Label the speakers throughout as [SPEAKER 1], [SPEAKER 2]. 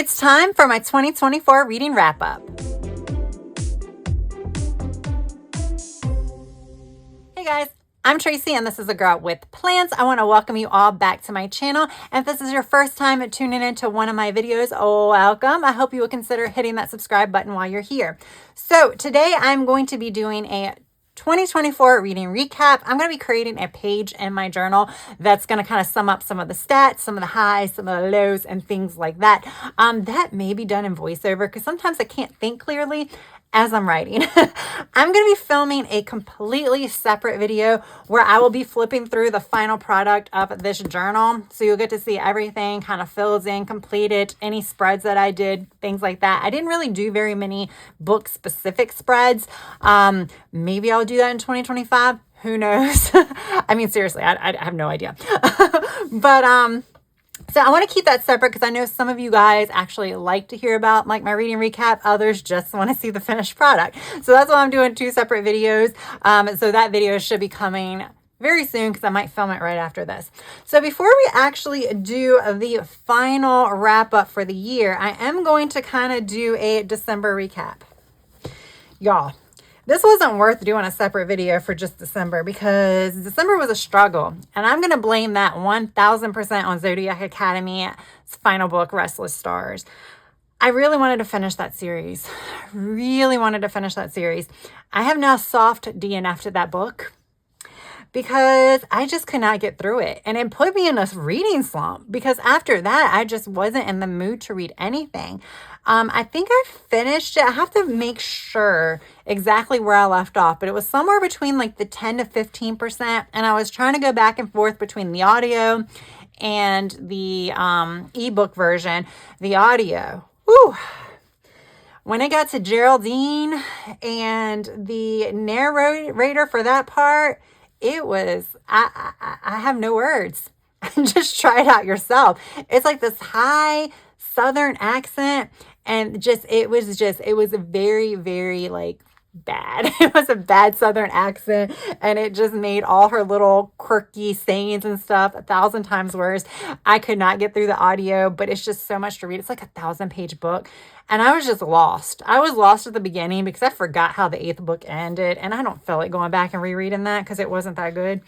[SPEAKER 1] It's time for my 2024 reading wrap-up. Hey guys, I'm Tracy and this is A Girl with Plans. I want to welcome you all back to my channel. And if this is your first time tuning into one of my videos, welcome. I hope you will consider hitting that subscribe button while you're here. So today I'm going to be doing a 2024 reading recap. I'm going to be creating a page in my journal that's going to kind of sum up some of the stats, some of the highs, some of the lows, and things like that. That may be done in voiceover because sometimes I can't think clearly as I'm writing. I'm going to be filming a completely separate video where I will be flipping through the final product of this journal. So you'll get to see everything kind of fills in, completed, any spreads that I did, things like that. I didn't really do very many book specific spreads. Maybe I'll do that in 2025. Who knows? I mean, seriously, I have no idea. But, so I want to keep that separate because I know some of you guys actually like to hear about like my reading recap. Others just want to see the finished product. So that's why I'm doing two separate videos. So that video should be coming very soon because I might film it right after this. So before we actually do the final wrap up for the year, I am going to kind of do a December recap. Y'all, this wasn't worth doing a separate video for just December because December was a struggle. And I'm going to blame that 1000% on Zodiac Academy's final book, Restless Stars. I really wanted to finish that series. I have now soft DNF'd that book because I just could not get through it. And it put me in a reading slump because after that, I just wasn't in the mood to read anything. I think I finished it. I have to make sure exactly where I left off, but it was somewhere between like the 10 to 15%. And I was trying to go back and forth between the audio and the ebook version. The audio, whew. When it got to Geraldine and the narrator for that part, it was, I have no words. Just try it out yourself. It's like this high Southern accent. And it was very, very like bad. It was a bad Southern accent. And it just made all her little quirky sayings and stuff 1,000 times worse. I could not get through the audio, but it's just so much to read. It's like a 1,000-page book. And I was just lost. I was lost at the beginning because I forgot how the 8th book ended. And I don't feel like going back and rereading that because it wasn't that good.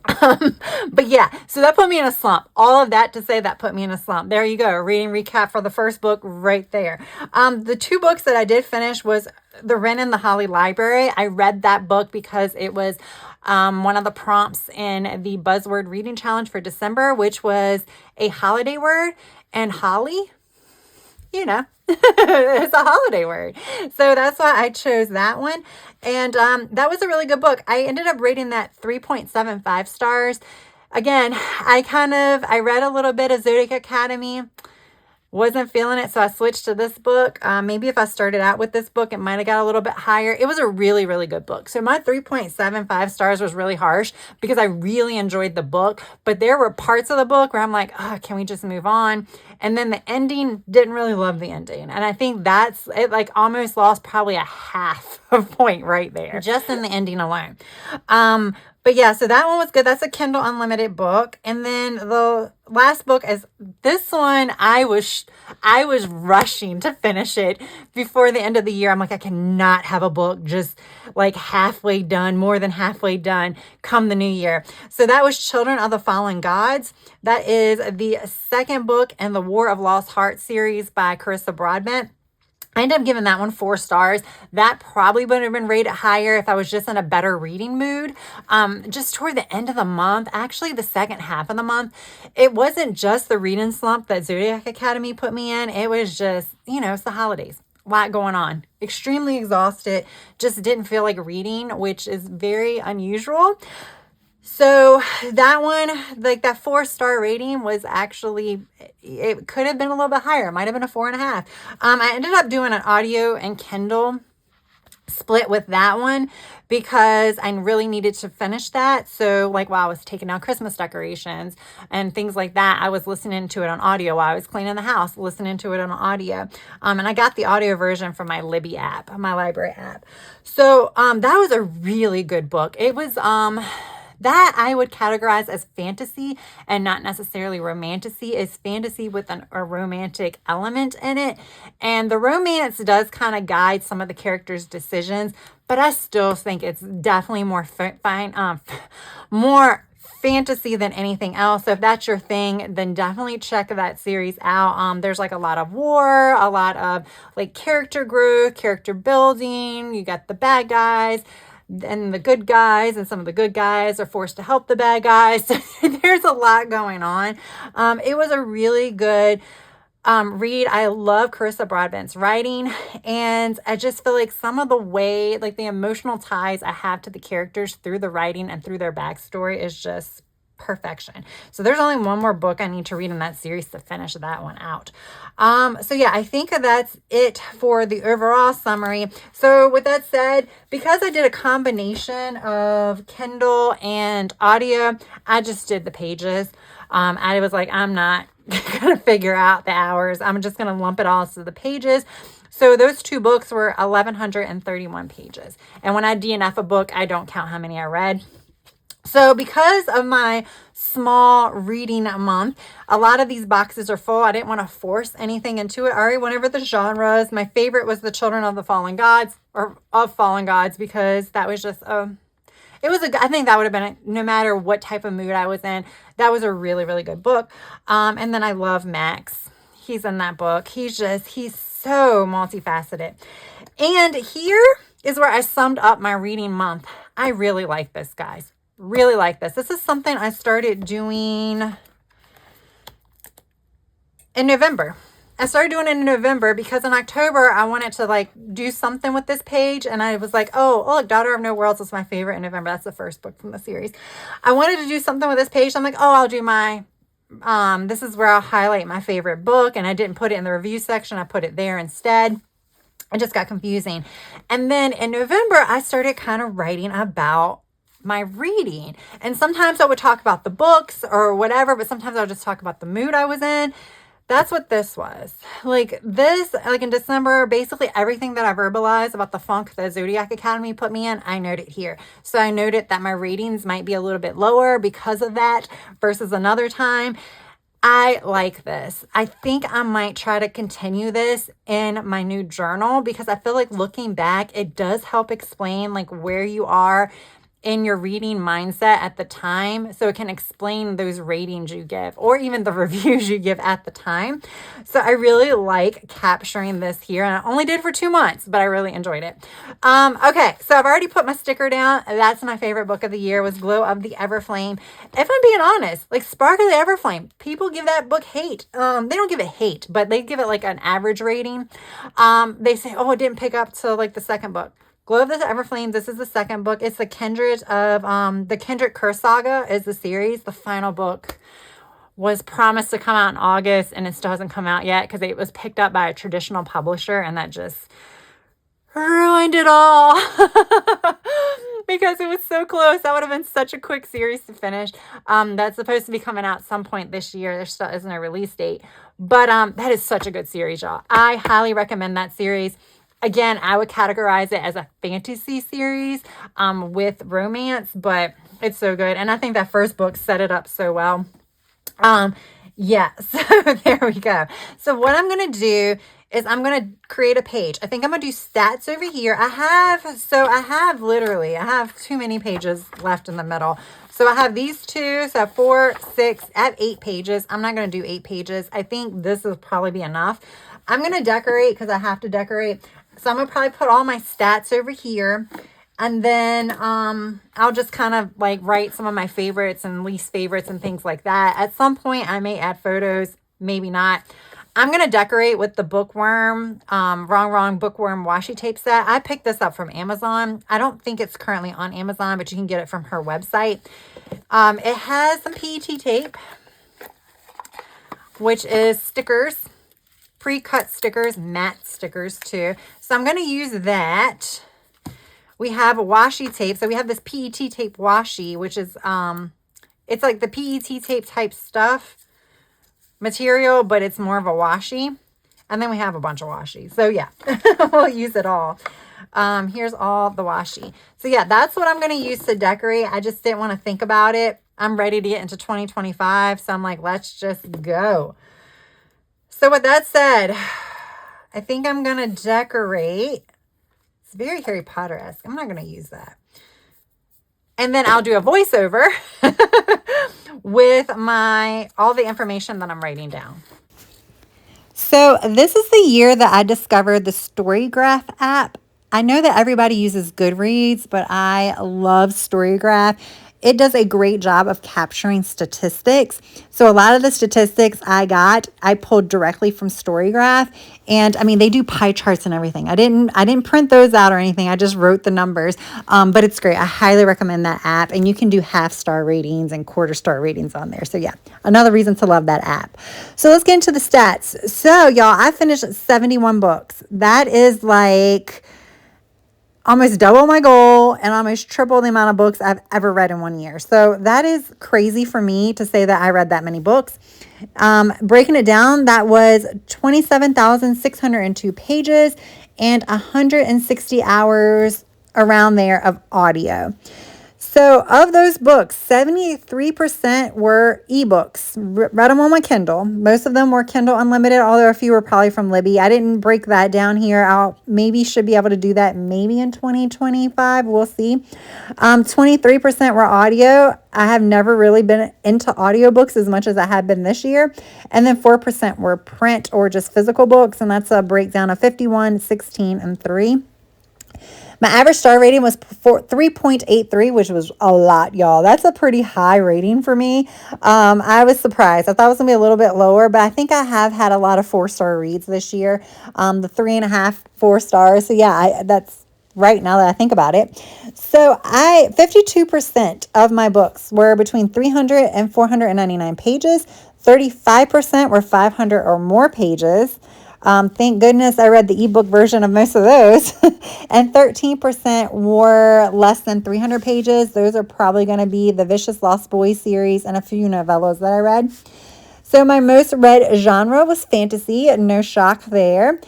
[SPEAKER 1] But yeah, so that put me in a slump. All of that to say that put me in a slump. There you go. Reading recap for the first book right there. The two books that I did finish was The Wren in the Holly Library. I read that book because it was one of the prompts in the Buzzword Reading Challenge for December, which was a holiday word. And holly, you know, it's a holiday word. So that's why I chose that one. And that was a really good book. I ended up rating that 3.75 stars. Again, I read a little bit of Zodiac Academy. Wasn't feeling it, so I switched to this book. Maybe if I started out with this book, it might have got a little bit higher. It was a really, really good book. So my 3.75 stars was really harsh because I really enjoyed the book. But there were parts of the book where I'm like, oh, can we just move on? And then the ending, didn't really love the ending. And I think that's, it like almost lost probably a half a point right there, just in the ending alone. But yeah, so that one was good. That's a Kindle Unlimited book. And then the last book is this one. I was rushing to finish it before the end of the year. I'm like, I cannot have a book just like halfway done, more than halfway done come the new year. So that was Children of the Fallen Gods. That is the second book in the War of Lost Hearts series by Carissa Broadbent. I ended up giving that one 4 stars. That probably would have been rated higher if I was just in a better reading mood. Just toward the end of the month, actually the second half of the month, it wasn't just the reading slump that Zodiac Academy put me in. It was just, it's the holidays. A lot going on. Extremely exhausted. Just didn't feel like reading, which is very unusual. So that one, like that 4-star rating was actually, it could have been a little bit higher. It might have been a 4.5. I ended up doing an audio and Kindle split with that one because I really needed to finish that. So like while I was taking down Christmas decorations and things like that, I was listening to it on audio while I was cleaning the house, listening to it on audio. And I got the audio version from my Libby app, my library app. So that was a really good book. It was That I would categorize as fantasy and not necessarily romantasy. It's fantasy with a romantic element in it. And the romance does kind of guide some of the characters' decisions, but I still think it's definitely more fantasy than anything else. So if that's your thing, then definitely check that series out. There's like a lot of war, a lot of like character growth, character building. You got the bad guys and the good guys, and some of the good guys are forced to help the bad guys. There's a lot going on. It was a really good read. I love Carissa Broadbent's writing, and I just feel like some of the way, like the emotional ties I have to the characters through the writing and through their backstory is just perfection. So there's only one more book I need to read in that series to finish that one out. So yeah, I think that's it for the overall summary. So with that said, because I did a combination of Kindle and audio, I just did the pages. I was like, I'm not gonna figure out the hours. I'm just gonna lump it all to the pages. So those two books were 1,131 pages. And when I DNF a book, I don't count how many I read. So because of my small reading month, a lot of these boxes are full. I didn't want to force anything into it. I already went over the genres. My favorite was The Children of the Fallen Gods, or of Fallen Gods, because that was just I think that would have been, no matter what type of mood I was in, that was a really, really good book. And then I love Max. He's in that book. He's so multifaceted. And here is where I summed up my reading month. I really like this, guys. Really like this. This is something I started doing in November. I started doing it in November because in October, I wanted to like do something with this page. And I was like, oh, look, Daughter of No Worlds was my favorite in November. That's the first book from the series. I wanted to do something with this page. I'm like, oh, I'll do my, this is where I'll highlight my favorite book. And I didn't put it in the review section. I put it there instead. It just got confusing. And then in November, I started kind of writing about my reading. And sometimes I would talk about the books or whatever, but sometimes I would just talk about the mood I was in. That's what this was. Like in December, basically everything that I verbalized about the funk the Zodiac Academy put me in, I noted here. So I noted that my ratings might be a little bit lower because of that versus another time. I like this. I think I might try to continue this in my new journal because I feel like looking back, it does help explain like where you are in your reading mindset at the time. So it can explain those ratings you give or even the reviews you give at the time. So I really like capturing this here. And I only did for 2 months, but I really enjoyed it. Okay, so I've already put my sticker down. That's my favorite book of the year was Glow of the Everflame. If I'm being honest, like Spark of the Everflame, people give that book hate. They don't give it hate, but they give it like an average rating. They say, oh, it didn't pick up till like the second book. Glow of the Everflame, this is the second book. It's the Kindred Curse Saga is the series. The final book was promised to come out in August, and it still hasn't come out yet because it was picked up by a traditional publisher, and that just ruined it all because it was so close. That would have been such a quick series to finish. That's supposed to be coming out some point this year. There still isn't a release date, but that is such a good series, y'all. I highly recommend that series. Again, I would categorize it as a fantasy series with romance, but it's so good. And I think that first book set it up so well. Yeah, so there we go. So what I'm going to do is I'm going to create a page. I think I'm going to do stats over here. I have too many pages left in the middle. So I have these two, so I have 4, 6, I have 8 pages. I'm not going to do 8 pages. I think this will probably be enough. I'm going to decorate because I have to decorate. So I'm going to probably put all my stats over here. And then I'll just kind of like write some of my favorites and least favorites and things like that. At some point, I may add photos, maybe not. I'm going to decorate with the Bookworm, Wrong Bookworm washi tape set. I picked this up from Amazon. I don't think it's currently on Amazon, but you can get it from her website. It has some PET tape, which is stickers. Pre-cut stickers, matte stickers too. So I'm going to use that. We have a washi tape. So we have this PET tape washi, which is, it's like the PET tape type stuff material, but it's more of a washi. And then we have a bunch of washi. So yeah, we'll use it all. Here's all the washi. So yeah, that's what I'm going to use to decorate. I just didn't want to think about it. I'm ready to get into 2025. So I'm like, let's just go. So with that said, I think I'm going to decorate. It's very Harry Potter-esque. I'm not going to use that. And then I'll do a voiceover with all the information that I'm writing down. So this is the year that I discovered the Storygraph app. I know that everybody uses Goodreads, but I love Storygraph. It does a great job of capturing statistics. So a lot of the statistics I pulled directly from Storygraph. And I mean, they do pie charts and everything. I didn't print those out or anything. I just wrote the numbers. But it's great. I highly recommend that app. And you can do half-star ratings and quarter-star ratings on there. So yeah, another reason to love that app. So let's get into the stats. So y'all, I finished 71 books. That is like almost double my goal and almost triple the amount of books I've ever read in 1 year. So that is crazy for me to say that I read that many books. Breaking it down, that was 27,602 pages and 160 hours around there of audio. So of those books, 73% were ebooks. Read them on my Kindle. Most of them were Kindle Unlimited, although a few were probably from Libby. I didn't break that down here. Should be able to do that maybe in 2025. We'll see. 23% were audio. I have never really been into audiobooks as much as I have been this year. And then 4% were print or just physical books. And that's a breakdown of 51, 16, and 3. My average star rating was 3.83, which was a lot, y'all. That's a pretty high rating for me. I was surprised. I thought it was going to be a little bit lower, but I think I have had a lot of 4-star reads this year. The 3.5, 4 stars. So yeah, that's right now that I think about it. So 52% of my books were between 300 and 499 pages. 35% were 500 or more pages. Thank goodness I read the ebook version of most of those. And 13% were less than 300 pages. Those are probably going to be the Vicious Lost Boys series and a few novellas that I read. So my most read genre was fantasy. No shock there.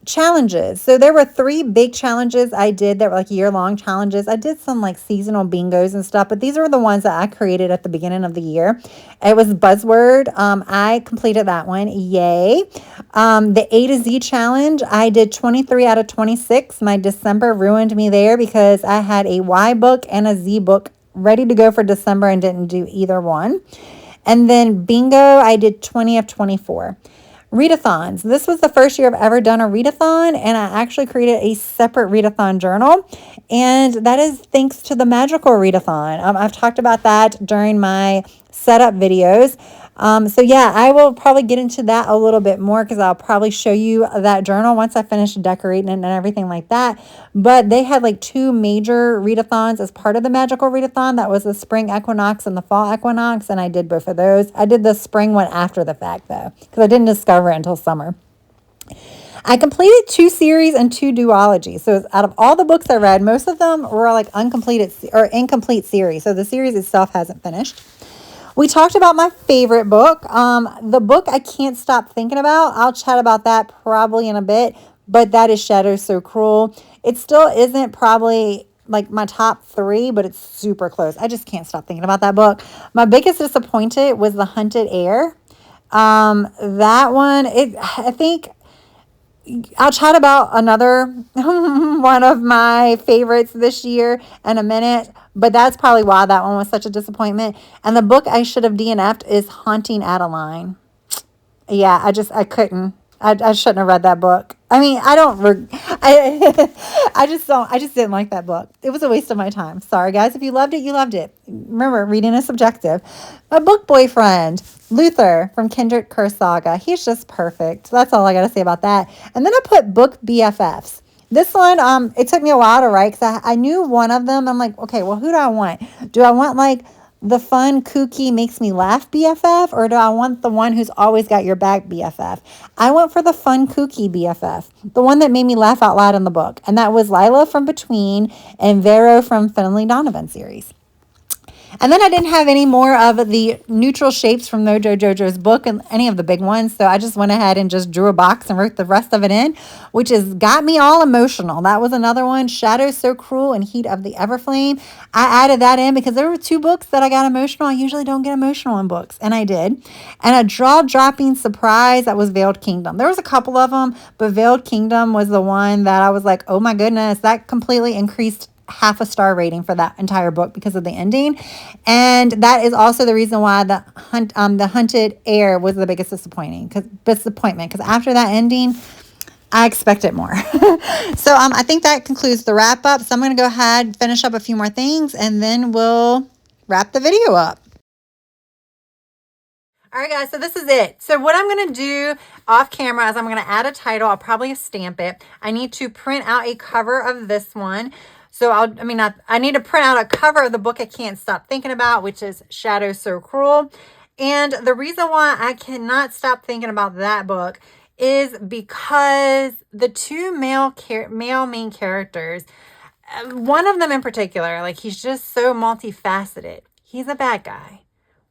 [SPEAKER 1] Challenges. So there were 3 big challenges I did that were like year-long challenges. I did some like seasonal bingos and stuff, but these are the ones that I created at the beginning of the year. It was Buzzword. I completed that one. Yay. The A to Z challenge, I did 23 out of 26. My December ruined me there because I had a Y book and a Z book ready to go for December and didn't do either one. And then bingo, I did 20 of 24. Readathons. This was the first year I've ever done a readathon, and I actually created a separate readathon journal, and that is thanks to the magical readathon. I've talked about that during my setup videos. So yeah, I will probably get into that a little bit more because I'll probably show you that journal once I finish decorating it and everything like that. But they had like 2 major readathons as part of the magical readathon. That was the spring equinox and the fall equinox, and I did both of those. I did the spring one after the fact though, because I didn't discover it until summer. I completed 2 series and 2 duologies. So out of all the books I read, most of them were like uncompleted or incomplete series. So the series itself hasn't finished. We talked about my favorite book. The book I can't stop thinking about. I'll chat about that probably in a bit, but that is Shadows So Cruel. It still isn't probably like my top 3, but it's super close. I just can't stop thinking about that book. My biggest disappointment was The Hunted Heir. That one, I think I'll chat about another one of my favorites this year in a minute, but that's probably why that one was such a disappointment. And the book I should have DNF'd is Haunting Adeline. Yeah, I couldn't. I shouldn't have read that book. I mean, I just didn't like that book. It was a waste of my time. Sorry, guys. If you loved it, you loved it. Remember, reading is subjective. My book boyfriend, Luther from Kindred Curse Saga. He's just perfect. That's all I got to say about that. And then I put book BFFs. This one, it took me a while to write because I knew one of them. I'm like, okay, well, who do I want? Do I want like the fun, kooky, makes me laugh BFF, or do I want the one who's always got your back BFF? I went for the fun, kooky BFF, the one that made me laugh out loud in the book. And that was Lila from Between and Vero from Finley Donovan series. And then I didn't have any more of the neutral shapes from Mojo Jojo's book and any of the big ones. So I just went ahead and just drew a box and wrote the rest of it in, which has got me all emotional. That was another one, Shadow So Cruel and Heat of the Everflame. I added that in because there were 2 books that I got emotional. I usually don't get emotional in books, and I did. And a jaw-dropping surprise, that was Veiled Kingdom. There was a couple of them, but Veiled Kingdom was the one that I was like, oh my goodness, that completely increased half a star rating for that entire book because of the ending. And that is also the reason why the Hunted Heir was the biggest disappointment, because after that ending, I expected more. So I think that concludes the wrap up. So I'm going to go ahead, finish up a few more things, and then we'll wrap the video up. All right, guys, so this is it. So what I'm going to do off camera is I'm going to add a title. I'll probably stamp it. I need to print out a cover of this one. So I need to print out a cover of the book I can't stop thinking about, which is Shadow So Cruel. And the reason why I cannot stop thinking about that book is because the 2 male main characters, one of them in particular, like, he's just so multifaceted. He's a bad guy,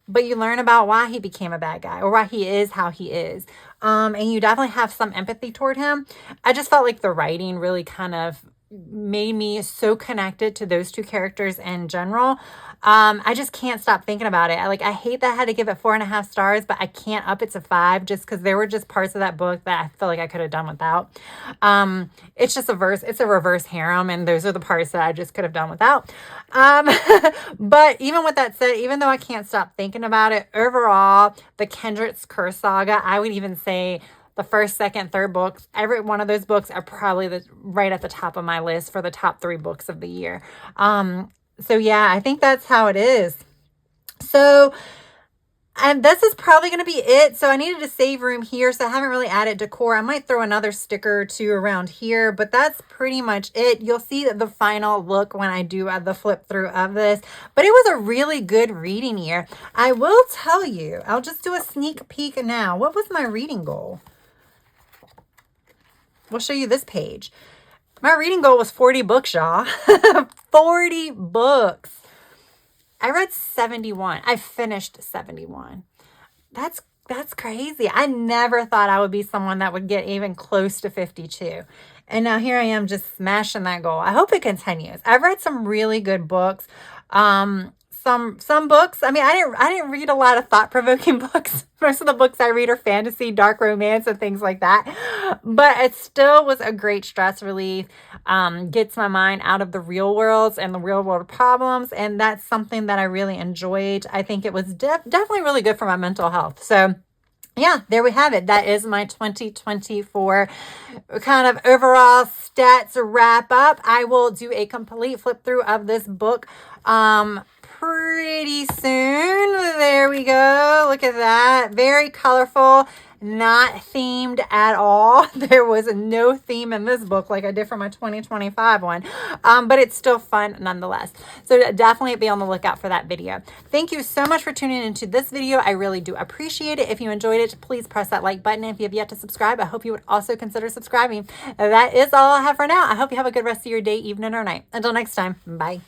[SPEAKER 1] but you learn about why he became a bad guy, or why he is how he is. And you definitely have some empathy toward him. I just felt like the writing really kind of made me so connected to those 2 characters in general. I just can't stop thinking about it. I hate that I had to give it 4.5 stars, but I can't up it to 5 just because there were just parts of that book that I feel like I could have done without. It's just it's a reverse harem, and those are the parts that I just could have done without. But even with that said, even though I can't stop thinking about it, overall, the Kendrick's Curse saga, I would even say the first, second, third books, every one of those books are probably right at the top of my list for the top 3 books of the year. So yeah, I think that's how it is. So, and this is probably going to be it. So I needed to save room here, so I haven't really added decor. I might throw another sticker or 2 around here, but that's pretty much it. You'll see the final look when I do the flip through of this, but it was a really good reading year. I will tell you, I'll just do a sneak peek now. What was my reading goal? We'll show you this page. My reading goal was 40 books, y'all. 40 books. I read 71. I finished 71. That's crazy. I never thought I would be someone that would get even close to 52. And now here I am just smashing that goal. I hope it continues. I've read some really good books. Some books, I didn't read a lot of thought-provoking books. Most of the books I read are fantasy, dark romance, and things like that. But it still was a great stress relief. Gets my mind out of the real worlds and the real world problems. And that's something that I really enjoyed. I think it was definitely really good for my mental health. So yeah, there we have it. That is my 2024 kind of overall stats wrap up. I will do a complete flip through of this book pretty soon. There we go. Look at that. Very colorful, not themed at all. There was no theme in this book like I did for my 2025 one, but it's still fun nonetheless. So definitely be on the lookout for that video. Thank you so much for tuning into this video. I really do appreciate it. If you enjoyed it, please press that like button. If you have yet to subscribe, I hope you would also consider subscribing. That is all I have for now. I hope you have a good rest of your day, evening, or night. Until next time, bye.